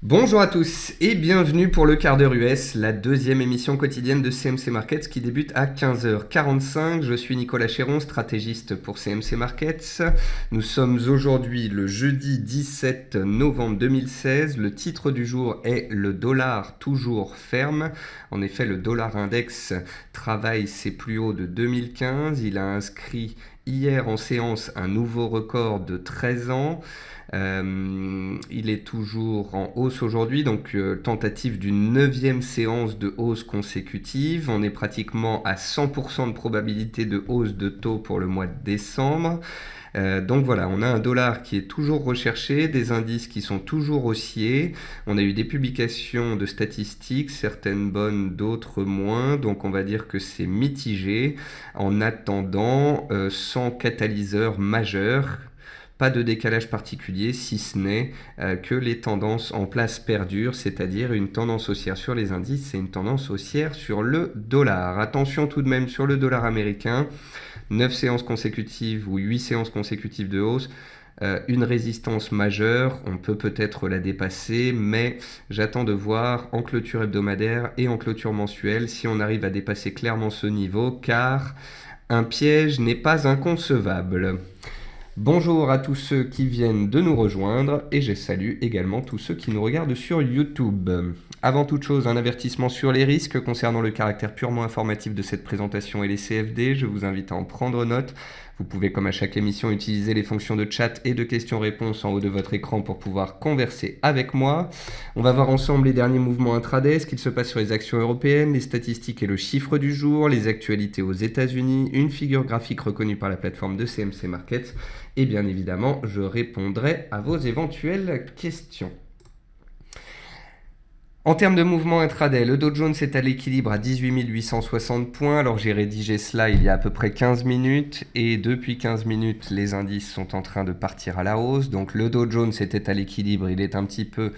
Bonjour à tous et bienvenue pour le quart d'heure US, la deuxième émission quotidienne de CMC Markets qui débute à 15h45. Je suis Nicolas Chéron, stratégiste pour CMC Markets. Nous sommes aujourd'hui le jeudi 17 novembre 2016. Le titre du jour est le dollar toujours ferme. En effet, le dollar index travaille ses plus hauts de 2015. Il a inscrit hier en séance un nouveau record de 13 ans. Il est toujours en hausse aujourd'hui, donc tentative d'une 9e séance de hausse consécutive. On est pratiquement à 100% de probabilité de hausse de taux pour le mois de décembre. Donc voilà, on a un dollar qui est toujours recherché, des indices qui sont toujours haussiers. On a eu des publications de statistiques, certaines bonnes, d'autres moins. Donc on va dire que c'est mitigé en attendant sans catalyseur majeur. Pas de décalage particulier, si ce n'est que les tendances en place perdurent, c'est-à-dire une tendance haussière sur les indices et une tendance haussière sur le dollar. Attention tout de même sur le dollar américain, 9 séances consécutives ou 8 séances consécutives de hausse. Une résistance majeure, on peut peut-être la dépasser, mais j'attends de voir en clôture hebdomadaire et en clôture mensuelle si on arrive à dépasser clairement ce niveau, car un piège n'est pas inconcevable. Bonjour à tous ceux qui viennent de nous rejoindre et je salue également tous ceux qui nous regardent sur YouTube. Avant toute chose, un avertissement sur les risques concernant le caractère purement informatif de cette présentation et les CFD. Je vous invite à en prendre note. Vous pouvez, comme à chaque émission, utiliser les fonctions de chat et de questions-réponses en haut de votre écran pour pouvoir converser avec moi. On va voir ensemble les derniers mouvements intraday, ce qu'il se passe sur les actions européennes, les statistiques et le chiffre du jour, les actualités aux États-Unis, une figure graphique reconnue par la plateforme de CMC Markets. Et bien évidemment, je répondrai à vos éventuelles questions. En termes de mouvement intraday, le Dow Jones est à l'équilibre à 18 860 points. Alors j'ai rédigé cela il y a à peu près 15 minutes et depuis 15 minutes, les indices sont en train de partir à la hausse. Donc le Dow Jones était à l'équilibre, il est un petit peu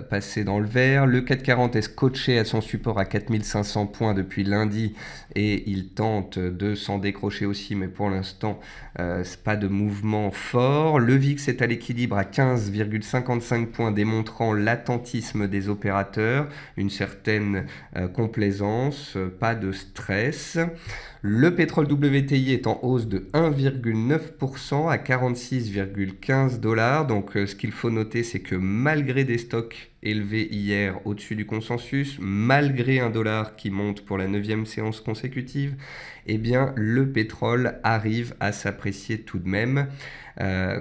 passé dans le vert. Le CAC 40 est scotché à son support à 4500 points depuis lundi et il tente de s'en décrocher aussi, mais pour l'instant, pas de mouvement fort. Le VIX est à l'équilibre à 15,55 points, démontrant l'attentisme des opérateurs, une certaine complaisance, pas de stress. Le pétrole WTI est en hausse de 1,9% à 46,15 $. Donc ce qu'il faut noter, c'est que malgré des stocks élevés hier au-dessus du consensus, malgré un dollar qui monte pour la 9e séance consécutive, eh bien le pétrole arrive à s'apprécier tout de même.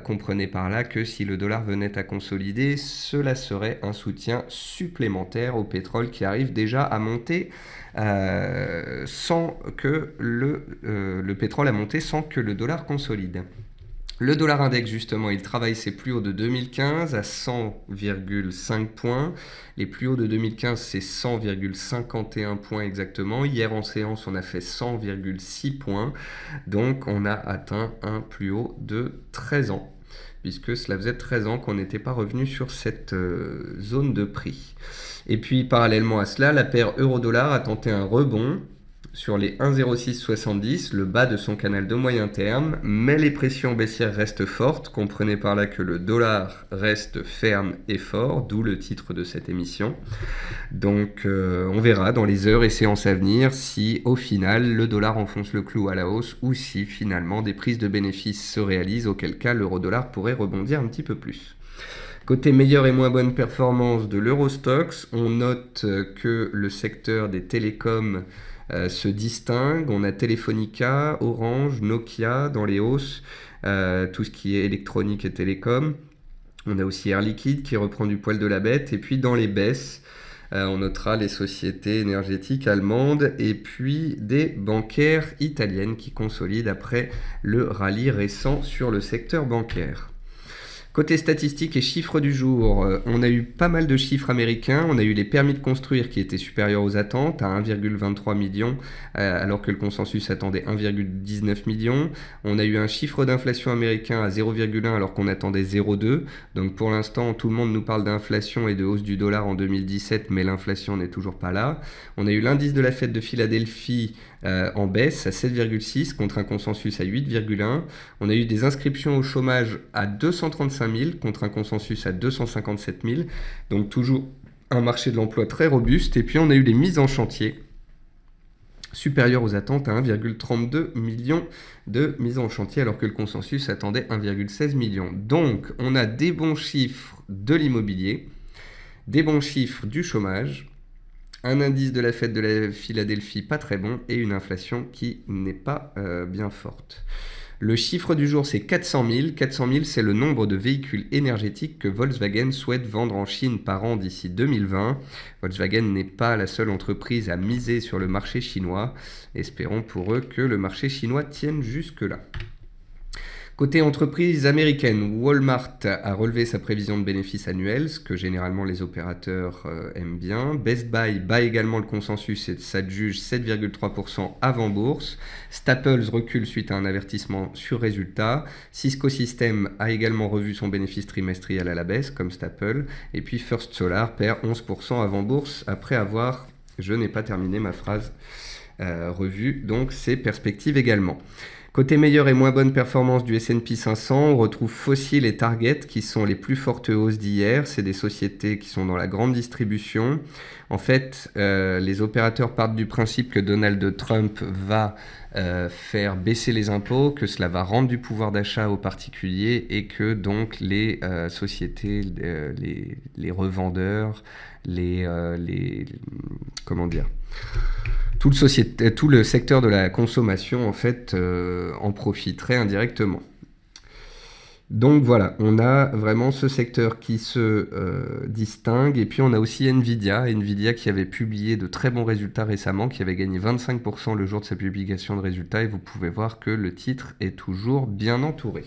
Comprenez par là que si le dollar venait à consolider, cela serait un soutien supplémentaire au pétrole qui arrive déjà à monter sans que le pétrole a monté sans que le dollar consolide. Le dollar index, justement, il travaille ses plus hauts de 2015 à 100,5 points. Les plus hauts de 2015, c'est 100,51 points exactement. Hier en séance, on a fait 100,6 points. Donc, on a atteint un plus haut de 13 ans, puisque cela faisait 13 ans qu'on n'était pas revenu sur cette zone de prix. Et puis, parallèlement à cela, la paire euro-dollar a tenté un rebond sur les 1,0670, le bas de son canal de moyen terme, mais les pressions baissières restent fortes. Comprenez par là que le dollar reste ferme et fort, d'où le titre de cette émission. Donc on verra dans les heures et séances à venir si au final le dollar enfonce le clou à la hausse ou si finalement des prises de bénéfices se réalisent, auquel cas l'euro-dollar pourrait rebondir un petit peu plus. Côté meilleure et moins bonne performance de l'Eurostoxx, on note que le secteur des télécoms se distingue. On a Telefonica, Orange, Nokia dans les hausses, tout ce qui est électronique et télécom. On a aussi Air Liquide qui reprend du poil de la bête. Et puis dans les baisses, on notera les sociétés énergétiques allemandes et puis des bancaires italiennes qui consolident après le rallye récent sur le secteur bancaire. Côté statistiques et chiffres du jour, on a eu pas mal de chiffres américains. On a eu les permis de construire qui étaient supérieurs aux attentes à 1,23 million, alors que le consensus attendait 1,19 million. On a eu un chiffre d'inflation américain à 0,1 alors qu'on attendait 0,2. Donc pour l'instant, tout le monde nous parle d'inflation et de hausse du dollar en 2017, mais l'inflation n'est toujours pas là. On a eu l'indice de la Fed de Philadelphie en baisse à 7,6 contre un consensus à 8,1. On a eu des inscriptions au chômage à 235 000 contre un consensus à 257 000. Donc toujours un marché de l'emploi très robuste. Et puis on a eu les mises en chantier supérieures aux attentes à 1,32 million de mises en chantier alors que le consensus attendait 1,16 million. Donc on a des bons chiffres de l'immobilier, des bons chiffres du chômage, un indice de la fête de la Philadelphie pas très bon et une inflation qui n'est pas bien forte. Le chiffre du jour, c'est 400 000. 400 000, c'est le nombre de véhicules énergétiques que Volkswagen souhaite vendre en Chine par an d'ici 2020. Volkswagen n'est pas la seule entreprise à miser sur le marché chinois. Espérons pour eux que le marché chinois tienne jusque-là. Côté entreprise américaine, Walmart a relevé sa prévision de bénéfices annuels, ce que généralement les opérateurs aiment bien. Best Buy bat également le consensus et s'adjuge 7,3% avant bourse. Staples recule suite à un avertissement sur résultat. Cisco Systems a également revu son bénéfice trimestriel à la baisse, comme Staples. Et puis First Solar perd 11% avant bourse après avoir, je n'ai pas terminé ma phrase, revu donc ses perspectives également. Côté meilleure et moins bonne performance du S&P 500, on retrouve Fossil et Target qui sont les plus fortes hausses d'hier. C'est des sociétés qui sont dans la grande distribution. En fait, les opérateurs partent du principe que Donald Trump va faire baisser les impôts, que cela va rendre du pouvoir d'achat aux particuliers et que donc les sociétés, les revendeurs, comment dire, tout le secteur de la consommation en fait en profiterait indirectement. Donc voilà, on a vraiment ce secteur qui se distingue. Et puis on a aussi Nvidia qui avait publié de très bons résultats récemment, qui avait gagné 25% le jour de sa publication de résultats. Et vous pouvez voir que le titre est toujours bien entouré.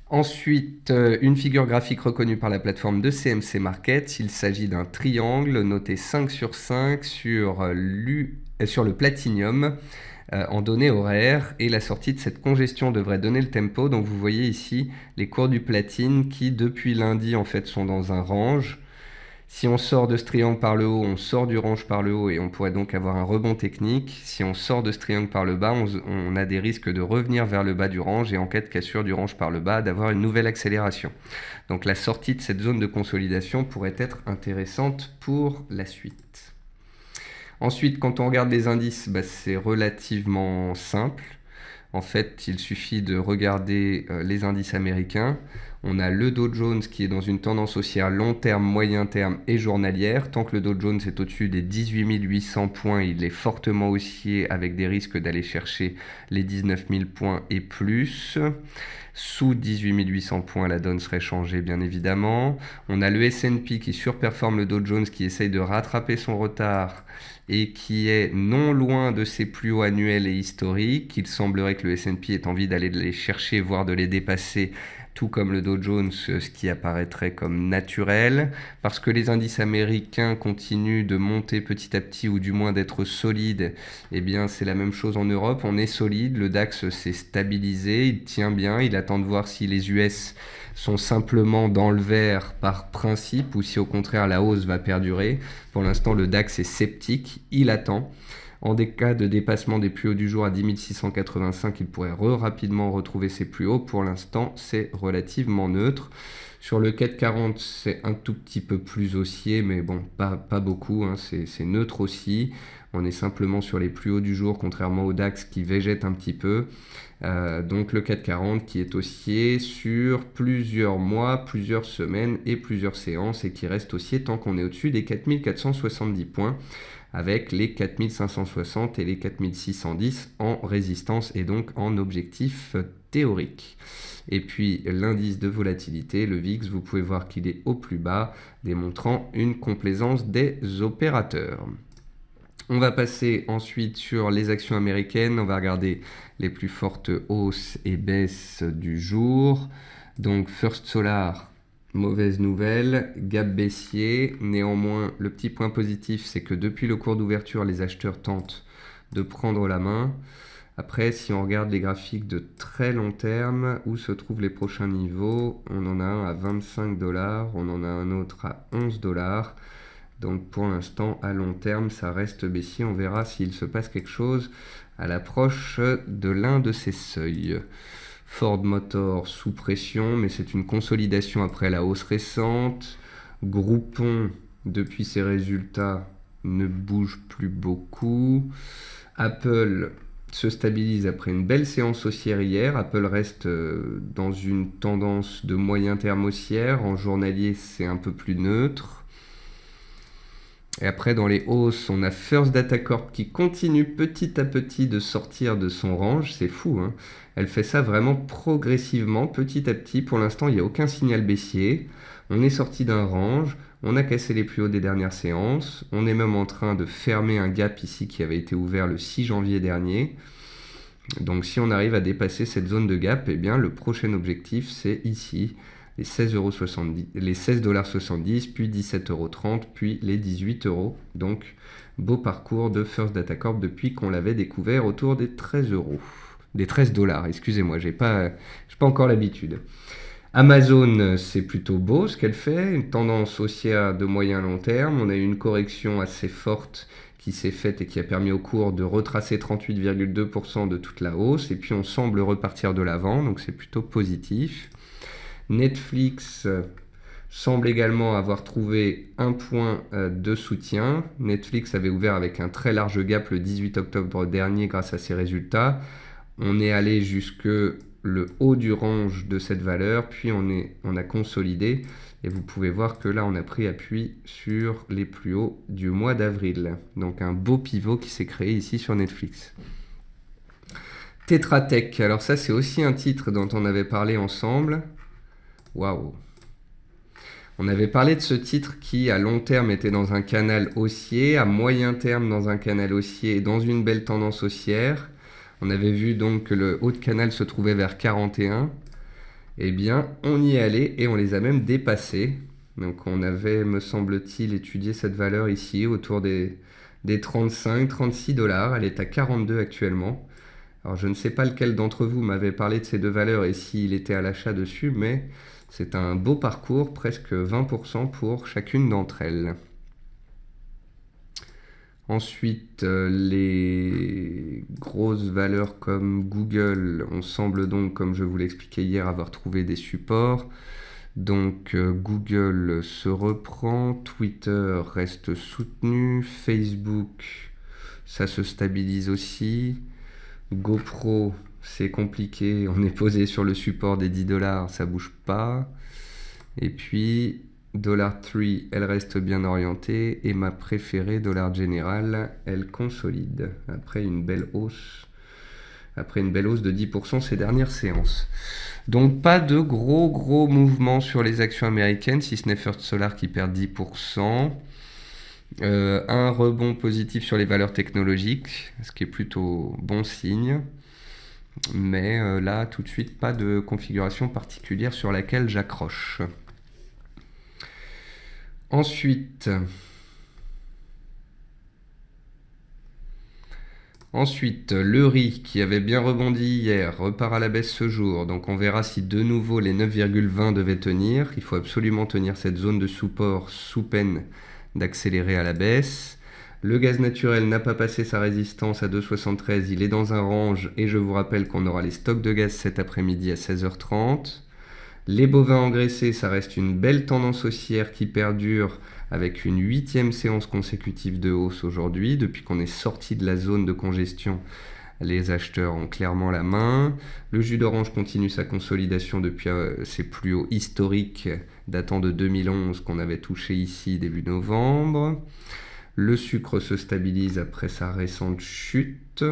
Ensuite, une figure graphique reconnue par la plateforme de CMC Markets. Il s'agit d'un triangle noté 5 sur 5 sur le Platinium en données horaires. Et la sortie de cette congestion devrait donner le tempo. Donc vous voyez ici les cours du platine qui, depuis lundi, en fait, sont dans un range. Si on sort de ce triangle par le haut, on sort du range par le haut et on pourrait donc avoir un rebond technique. Si on sort de ce triangle par le bas, on a des risques de revenir vers le bas du range et en cas de cassure du range par le bas, d'avoir une nouvelle accélération. Donc la sortie de cette zone de consolidation pourrait être intéressante pour la suite. Ensuite, quand on regarde les indices, c'est relativement simple. En fait, il suffit de regarder les indices américains. On a le Dow Jones qui est dans une tendance haussière long terme, moyen terme et journalière. Tant que le Dow Jones est au-dessus des 18 800 points, il est fortement haussier avec des risques d'aller chercher les 19 000 points et plus. Sous 18 800 points, la donne serait changée bien évidemment. On a le S&P qui surperforme le Dow Jones, qui essaye de rattraper son retard et qui est non loin de ses plus hauts annuels et historiques. Il semblerait que le S&P ait envie d'aller les chercher, voire de les dépasser, tout comme le Dow Jones, ce qui apparaîtrait comme naturel, parce que les indices américains continuent de monter petit à petit, ou du moins d'être solides. Eh bien, c'est la même chose en Europe, on est solide, le DAX s'est stabilisé, il tient bien, il attend de voir si les US sont simplement dans le vert par principe, ou si au contraire la hausse va perdurer. Pour l'instant, le DAX est sceptique, il attend. En des cas de dépassement des plus hauts du jour à 10 685, il pourrait rapidement retrouver ses plus hauts. Pour l'instant, c'est relativement neutre. Sur le CAC 40, c'est un tout petit peu plus haussier, mais bon, pas beaucoup, hein, c'est neutre aussi. On est simplement sur les plus hauts du jour, contrairement au DAX qui végète un petit peu. Donc le CAC 40 qui est haussier sur plusieurs mois, plusieurs semaines et plusieurs séances, et qui reste haussier tant qu'on est au-dessus des 4470 points, avec les 4560 et les 4610 en résistance et donc en objectif théorique. Et puis l'indice de volatilité, le VIX, vous pouvez voir qu'il est au plus bas, démontrant une complaisance des opérateurs. On va passer ensuite sur les actions américaines. On va regarder les plus fortes hausses et baisses du jour. Donc First Solar, mauvaise nouvelle, gap baissier. Néanmoins, le petit point positif, c'est que depuis le cours d'ouverture, les acheteurs tentent de prendre la main. Après, si on regarde les graphiques de très long terme, où se trouvent les prochains niveaux, on en a un à 25 $, on en a un autre à 11 $. Donc pour l'instant, à long terme, ça reste baissier. On verra s'il se passe quelque chose à l'approche de l'un de ces seuils. Ford Motor sous pression, mais c'est une consolidation après la hausse récente. Groupon, depuis ses résultats, ne bouge plus beaucoup. Apple se stabilise après une belle séance haussière hier. Apple reste dans une tendance de moyen terme haussière. En journalier, c'est un peu plus neutre. Et après, dans les hausses, on a First Data Corp qui continue petit à petit de sortir de son range. C'est fou, hein. Elle fait ça vraiment progressivement, petit à petit. Pour l'instant, il n'y a aucun signal baissier. On est sorti d'un range. On a cassé les plus hauts des dernières séances. On est même en train de fermer un gap ici qui avait été ouvert le 6 janvier dernier. Donc si on arrive à dépasser cette zone de gap, eh bien, le prochain objectif, c'est ici. Les 16,70 €, les 16,70 $, puis 17,30 €, puis les 18 €. Donc, beau parcours de First Data Corp depuis qu'on l'avait découvert autour des 13 €. Des 13 $, excusez-moi, j'ai pas encore l'habitude. Amazon, c'est plutôt beau ce qu'elle fait, une tendance haussière de moyen long terme. On a eu une correction assez forte qui s'est faite et qui a permis au cours de retracer 38,2% de toute la hausse. Et puis on semble repartir de l'avant, donc c'est plutôt positif. Netflix semble également avoir trouvé un point de soutien. Netflix avait ouvert avec un très large gap le 18 octobre dernier grâce à ses résultats. On est allé jusque le haut du range de cette valeur, puis on a consolidé. Et vous pouvez voir que là, on a pris appui sur les plus hauts du mois d'avril. Donc un beau pivot qui s'est créé ici sur Netflix. Tetra Tech, alors ça c'est aussi un titre dont on avait parlé ensemble. Waouh! On avait parlé de ce titre qui, à long terme, était dans un canal haussier, à moyen terme dans un canal haussier et dans une belle tendance haussière. On avait vu donc que le haut de canal se trouvait vers 41. Eh bien, on y est allé et on les a même dépassés. Donc on avait, me semble-t-il, étudié cette valeur ici, autour des 35, 36 $. Elle est à 42 actuellement. Alors je ne sais pas lequel d'entre vous m'avait parlé de ces deux valeurs et s'il était à l'achat dessus, mais c'est un beau parcours, presque 20% pour chacune d'entre elles. Ensuite, les grosses valeurs comme Google, on semble donc, comme je vous l'expliquais hier, avoir trouvé des supports. Donc Google se reprend, Twitter reste soutenu, Facebook, ça se stabilise aussi. GoPro, c'est compliqué, on est posé sur le support des 10 $, ça bouge pas. Et puis $3, elle reste bien orientée. Et ma préférée, Dollar General, elle consolide après une belle hausse de 10% ces dernières séances. Donc pas de gros mouvements sur les actions américaines, si ce n'est First Solar qui perd 10%. Un rebond positif sur les valeurs technologiques, ce qui est plutôt bon signe. Mais là, tout de suite, pas de configuration particulière sur laquelle j'accroche. Ensuite, le riz qui avait bien rebondi hier repart à la baisse ce jour. Donc on verra si de nouveau les 9,20 devaient tenir. Il faut absolument tenir cette zone de support sous peine d'accélérer à la baisse. Le gaz naturel n'a pas passé sa résistance à 2,73. Il est dans un range et je vous rappelle qu'on aura les stocks de gaz cet après-midi à 16h30. Les bovins engraissés, ça reste une belle tendance haussière qui perdure avec une 8e séance consécutive de hausse aujourd'hui. Depuis qu'on est sorti de la zone de congestion, les acheteurs ont clairement la main. Le jus d'orange continue sa consolidation depuis ses plus hauts historiques datant de 2011 qu'on avait touché ici début novembre. Le sucre se stabilise après sa récente chute.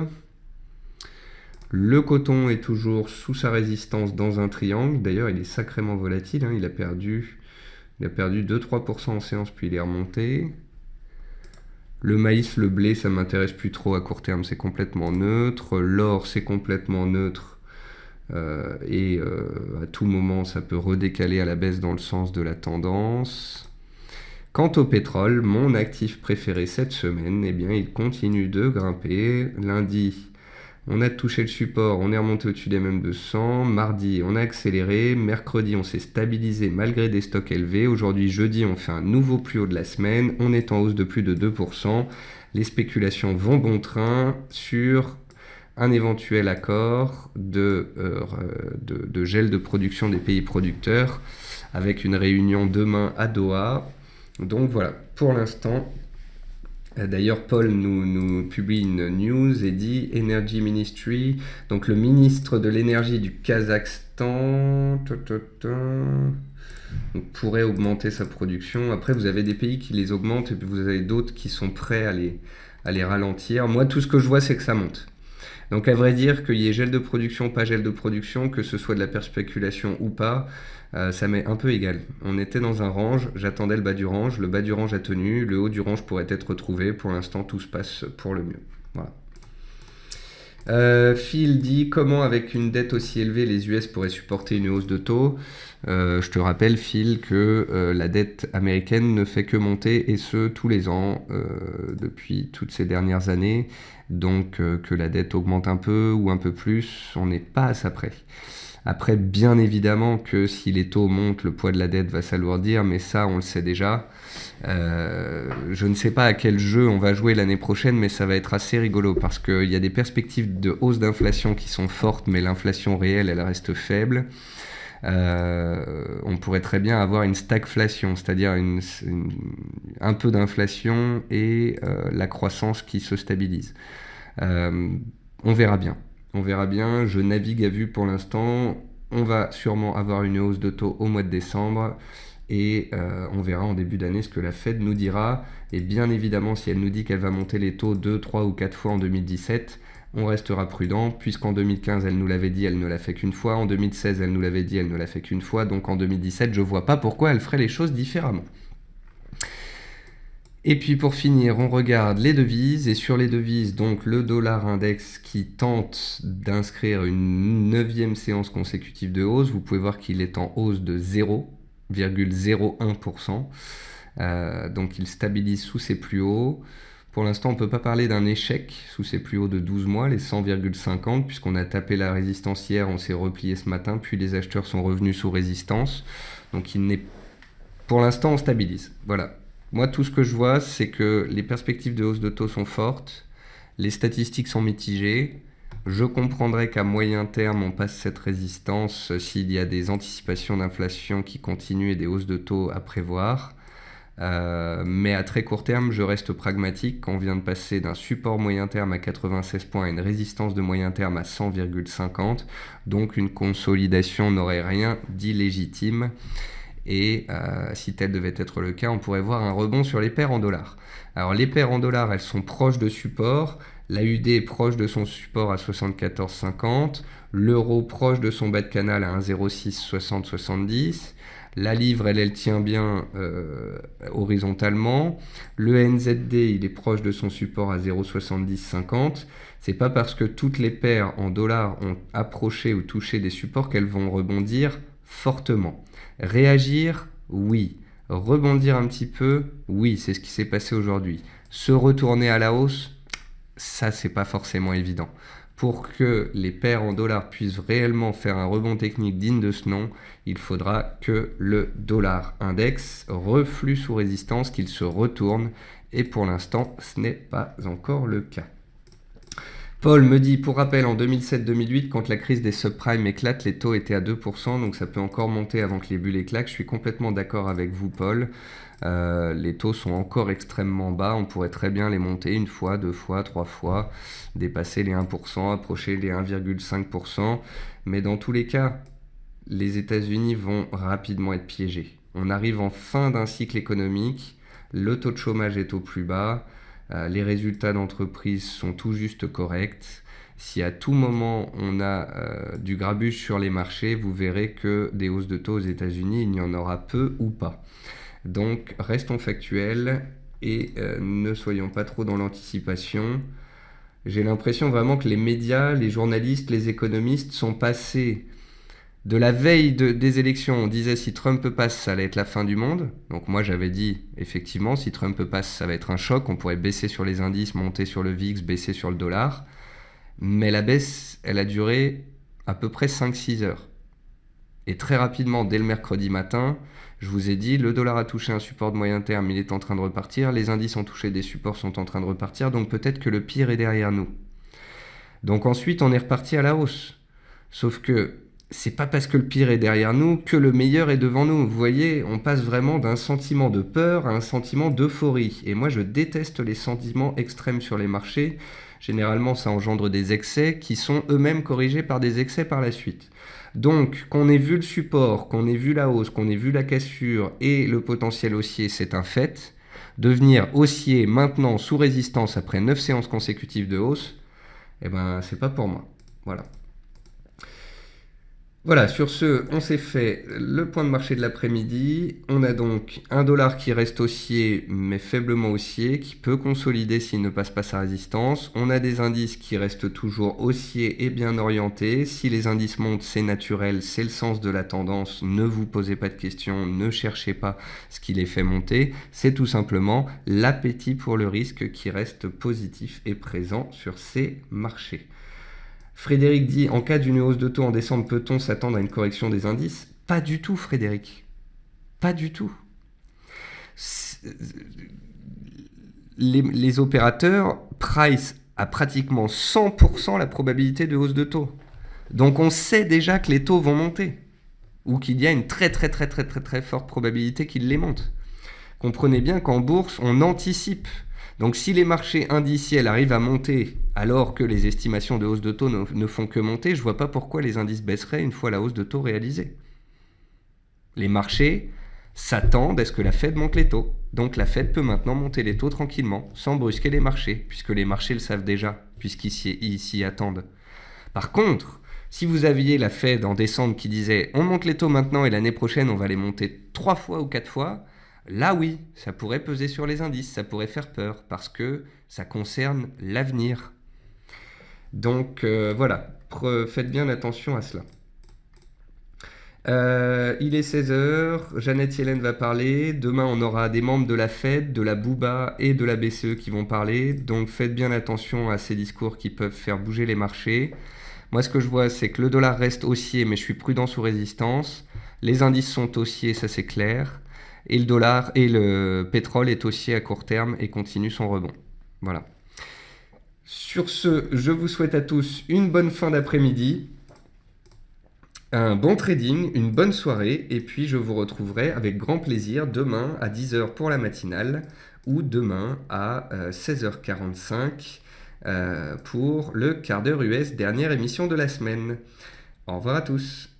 Le coton est toujours sous sa résistance dans un triangle. D'ailleurs, il est sacrément volatile, hein. Il a perdu 2-3% en séance, puis il est remonté. Le maïs, le blé, ça m'intéresse plus trop à court terme, c'est complètement neutre. L'or, c'est complètement neutre. Et à tout moment, ça peut redécaler à la baisse dans le sens de la tendance. Quant au pétrole, mon actif préféré cette semaine, eh bien, il continue de grimper. Lundi, On a touché le support, on est remonté au-dessus des mêmes 200. Mardi, on a accéléré. Mercredi, on s'est stabilisé malgré des stocks élevés. Aujourd'hui, jeudi, on fait un nouveau plus haut de la semaine. On est en hausse de plus de 2%. Les spéculations vont bon train sur un éventuel accord de gel de production des pays producteurs avec une réunion demain à Doha. Donc voilà, pour l'instant. D'ailleurs, Paul nous publie une news et dit Energy Ministry, donc le ministre de l'énergie du Kazakhstan pourrait augmenter sa production. Après, vous avez des pays qui les augmentent et puis vous avez d'autres qui sont prêts à les ralentir. Moi, tout ce que je vois, c'est que ça monte. Donc à vrai dire, qu'il y ait gel de production, pas gel de production, que ce soit de la perspéculation ou pas, ça m'est un peu égal. On était dans un range, j'attendais le bas du range a tenu, le haut du range pourrait être retrouvé. Pour l'instant, tout se passe pour le mieux. Voilà. Phil dit comment avec une dette aussi élevée les US pourraient supporter une hausse de taux. Je te rappelle Phil que la dette américaine ne fait que monter et ce tous les ans depuis toutes ces dernières années. Donc que la dette augmente un peu ou un peu plus, on n'est pas à ça près. Après, bien évidemment que si les taux montent, le poids de la dette va s'alourdir, mais ça, on le sait déjà. Je ne sais pas à quel jeu on va jouer l'année prochaine, mais ça va être assez rigolo parce qu'il y a des perspectives de hausse d'inflation qui sont fortes, mais l'inflation réelle, elle reste faible. On pourrait très bien avoir une stagflation, c'est-à-dire un peu d'inflation et la croissance qui se stabilise. On verra bien. On verra bien, je navigue à vue pour l'instant. On va sûrement avoir une hausse de taux au mois de décembre et on verra en début d'année ce que la Fed nous dira. Et bien évidemment, si elle nous dit qu'elle va monter les taux 2, 3 ou 4 fois en 2017, on restera prudent, puisqu'en 2015, elle nous l'avait dit, elle ne l'a fait qu'une fois. En 2016, elle nous l'avait dit, elle ne l'a fait qu'une fois. Donc en 2017, je ne vois pas pourquoi elle ferait les choses différemment. Et puis pour finir, on regarde les devises, et sur les devises, donc le dollar index qui tente d'inscrire une 9e séance consécutive de hausse. Vous pouvez voir qu'il est en hausse de 0,01%. Donc il stabilise sous ses plus hauts. Pour l'instant, on ne peut pas parler d'un échec sous ses plus hauts de 12 mois, les 100,50, puisqu'on a tapé la résistance hier, on s'est replié ce matin, puis les acheteurs sont revenus sous résistance. Donc pour l'instant, on stabilise. Voilà. Moi, tout ce que je vois, c'est que les perspectives de hausse de taux sont fortes, les statistiques sont mitigées. Je comprendrais qu'à moyen terme, on passe cette résistance s'il y a des anticipations d'inflation qui continuent et des hausses de taux à prévoir. Mais à très court terme, je reste pragmatique. On vient de passer d'un support moyen terme à 96 points à une résistance de moyen terme à 100,50. Donc une consolidation n'aurait rien d'illégitime. Et si tel devait être le cas, on pourrait voir un rebond sur les paires en dollars. Alors les paires en dollars, elles sont proches de support. L'AUD est proche de son support à 74,50. L'euro proche de son bas de canal à 1,0660-70. La livre, elle tient bien horizontalement. Le NZD, il est proche de son support à 0,7050. C'est pas parce que toutes les paires en dollars ont approché ou touché des supports qu'elles vont rebondir fortement. Réagir, oui. Rebondir un petit peu, oui, c'est ce qui s'est passé aujourd'hui. Se retourner à la hausse, ça, c'est pas forcément évident. Pour que les paires en dollars puissent réellement faire un rebond technique digne de ce nom, il faudra que le dollar index reflue sous résistance, qu'il se retourne. Et pour l'instant, ce n'est pas encore le cas. Paul me dit, pour rappel, en 2007-2008, quand la crise des subprimes éclate, les taux étaient à 2%, donc ça peut encore monter avant que les bulles éclatent. Je suis complètement d'accord avec vous, Paul. Les taux sont encore extrêmement bas, on pourrait très bien les monter une fois, deux fois, trois fois, dépasser les 1%, approcher les 1,5%. Mais dans tous les cas, les États-Unis vont rapidement être piégés. On arrive en fin d'un cycle économique, le taux de chômage est au plus bas, les résultats d'entreprise sont tout juste corrects. Si à tout moment on a du grabuge sur les marchés, vous verrez que des hausses de taux aux États-Unis, il y en aura peu ou pas. Donc restons factuels et ne soyons pas trop dans l'anticipation. J'ai l'impression vraiment que les médias, les journalistes, les économistes sont passés de la veille des élections. On disait si Trump passe, ça allait être la fin du monde. Donc moi j'avais dit effectivement si Trump passe, ça va être un choc. On pourrait baisser sur les indices, monter sur le VIX, baisser sur le dollar. mais la baisse, elle a duré à peu près 5-6 heures. Et très rapidement, dès le mercredi matin, je vous ai dit, le dollar a touché un support de moyen terme, il est en train de repartir, les indices ont touché des supports, sont en train de repartir, donc peut-être que le pire est derrière nous. Donc ensuite, on est reparti à la hausse. Sauf que c'est pas parce que le pire est derrière nous que le meilleur est devant nous. Vous voyez, on passe vraiment d'un sentiment de peur à un sentiment d'euphorie. Et moi, je déteste les sentiments extrêmes sur les marchés. Généralement, ça engendre des excès qui sont eux-mêmes corrigés par des excès par la suite. Donc, qu'on ait vu le support, qu'on ait vu la hausse, qu'on ait vu la cassure et le potentiel haussier, c'est un fait. Devenir haussier maintenant sous résistance après 9 séances consécutives de hausse, eh ben, c'est pas pour moi. Voilà. Voilà, sur ce, on s'est fait le point de marché de l'après-midi. On a donc un dollar qui reste haussier, mais faiblement haussier, qui peut consolider s'il ne passe pas sa résistance. On a des indices qui restent toujours haussiers et bien orientés. Si les indices montent, c'est naturel, c'est le sens de la tendance. Ne vous posez pas de questions, ne cherchez pas ce qui les fait monter. C'est tout simplement l'appétit pour le risque qui reste positif et présent sur ces marchés. Frédéric dit, en cas d'une hausse de taux en décembre, peut-on s'attendre à une correction des indices? Pas du tout, Frédéric. Pas du tout. Les opérateurs price à pratiquement 100% la probabilité de hausse de taux. Donc on sait déjà que les taux vont monter. Ou qu'il y a une très forte probabilité qu'ils les montent. Comprenez bien qu'en bourse, on anticipe. Donc si les marchés indiciels arrivent à monter alors que les estimations de hausse de taux ne font que monter, je ne vois pas pourquoi les indices baisseraient une fois la hausse de taux réalisée. Les marchés s'attendent à ce que la Fed monte les taux. Donc la Fed peut maintenant monter les taux tranquillement, sans brusquer les marchés, puisque les marchés le savent déjà, puisqu'ils s'y attendent. Par contre, si vous aviez la Fed en décembre qui disait « on monte les taux maintenant et l'année prochaine on va les monter 3 fois ou 4 fois », là oui, ça pourrait peser sur les indices, ça pourrait faire peur, parce que ça concerne l'avenir. Donc voilà, faites bien attention à cela. Il est 16h, Jeannette Yellen va parler, demain on aura des membres de la Fed, de la BOUBA et de la BCE qui vont parler, donc faites bien attention à ces discours qui peuvent faire bouger les marchés. Moi ce que je vois c'est que le dollar reste haussier mais je suis prudent sous résistance, les indices sont haussiers, ça c'est clair, et le dollar et le pétrole est haussier à court terme et continue son rebond. Voilà. Sur ce, je vous souhaite à tous une bonne fin d'après-midi, un bon trading, une bonne soirée, et puis je vous retrouverai avec grand plaisir demain à 10h pour la matinale ou demain à 16h45 pour le quart d'heure US, dernière émission de la semaine. Au revoir à tous.